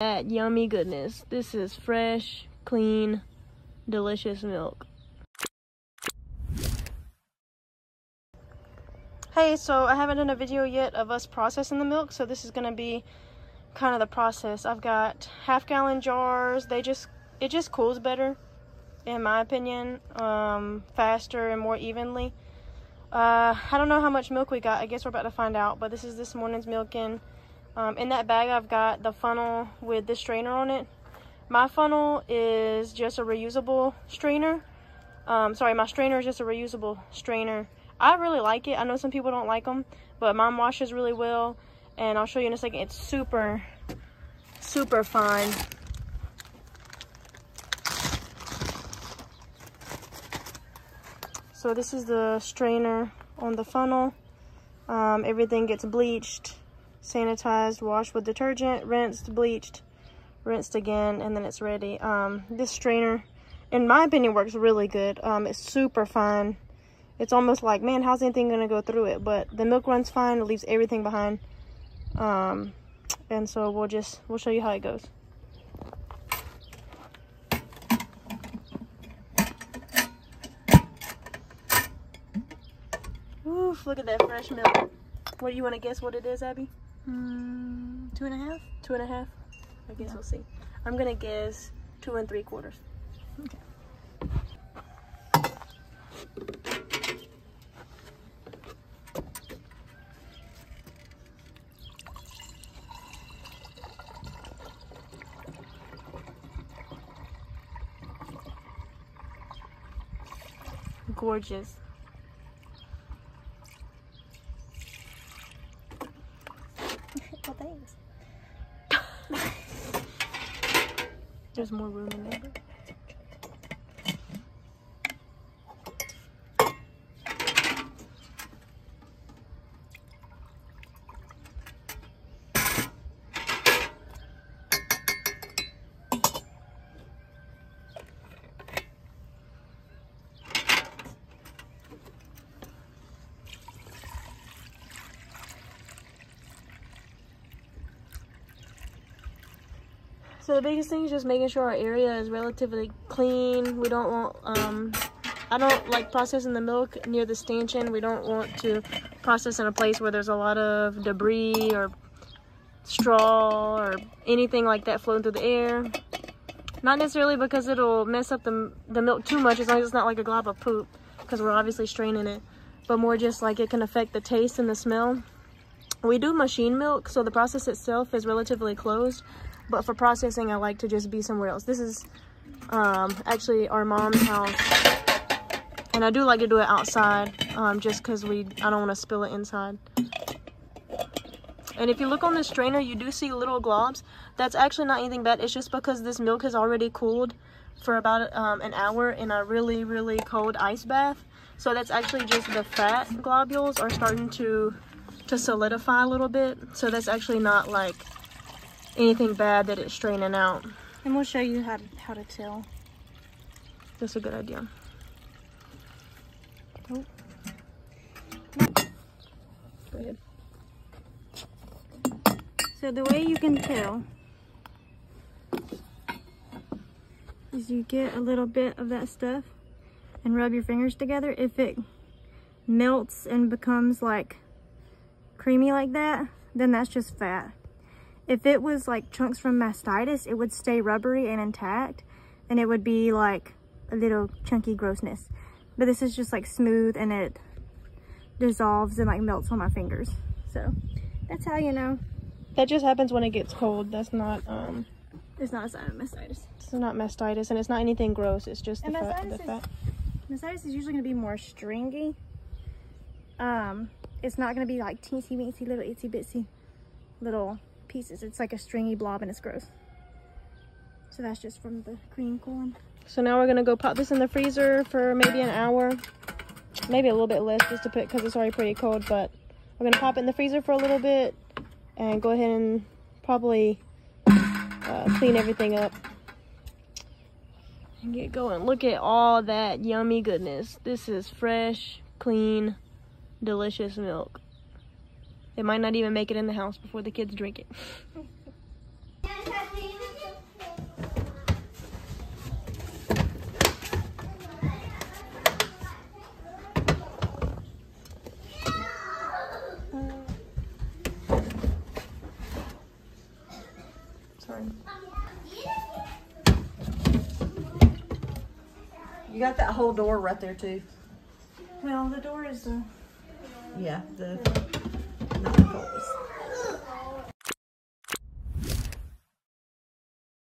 That yummy goodness. This is fresh, clean, delicious milk. Hey, so I haven't done a video yet of us processing the milk, so this is gonna be kind of the process. I've got half-gallon jars. It just cools better, in my opinion, faster and more evenly. I don't know how much milk we got. I guess we're about to find out, but this is this morning's milking. In that bag, I've got the funnel with the strainer on it. My funnel is just a reusable strainer. Sorry, my strainer is just a reusable strainer. I really like it. I know some people don't like them, but mine washes really well. And I'll show you in a second. It's super, super fine. So this is the strainer on the funnel. Everything gets bleached, sanitized, washed with detergent, rinsed, bleached, rinsed again, and then it's ready. This strainer, in my opinion, works really good. It's super fine. It's almost like, man, how's anything gonna go through it? But the milk runs fine. It leaves everything behind. And so we'll show you how it goes. Oof, look at that fresh milk. What do you want to guess what it is, Abby? 2.5? 2.5? I guess we'll see. I'm gonna guess 2 3/4. Okay. Gorgeous. Well, thanks. There's more room in there. So the biggest thing is just making sure our area is relatively clean. We don't want, I don't like processing the milk near the stanchion. We don't want to process in a place where there's a lot of debris or straw or anything like that floating through the air. Not necessarily because it'll mess up the milk too much, as long as it's not like a glob of poop, because we're obviously straining it, but more just like it can affect the taste and the smell. We do machine milk, so the process itself is relatively closed. But for processing, I like to just be somewhere else. This is actually our mom's house. And I do like to do it outside, just because I don't want to spill it inside. And if you look on the strainer, you do see little globs. That's actually not anything bad. It's just because this milk has already cooled for about an hour in a really, really cold ice bath. So that's actually just the fat globules are starting to solidify a little bit. So that's actually not like anything bad that it's straining out. And we'll show you how to tell. That's a good idea. Oh. Go ahead. So the way you can tell is you get a little bit of that stuff and rub your fingers together. If it melts and becomes like creamy like that, then that's just fat. If it was like chunks from mastitis, it would stay rubbery and intact, and it would be like a little chunky grossness. But this is just like smooth, and it dissolves and like melts on my fingers. So that's how you know. That just happens when it gets cold. That's not It's not a sign of mastitis. it's not mastitis, and it's not anything gross. It's just the fat. Mastitis is usually going to be more stringy. It's not going to be like teensy weensy little itsy bitsy little pieces. It's like a stringy blob, and it's gross. So that's just from the cream cooling. So now we're gonna go pop this in the freezer for maybe an hour, maybe a little bit less, just to put, because it's already pretty cold. But we're gonna pop it in the freezer for a little bit and go ahead and probably clean everything up and get going. Look at all that yummy goodness. This is fresh, clean, delicious milk. It might not even make it in the house before the kids drink it. You got that whole door right there too. Well, the door is Yeah, not the coldest.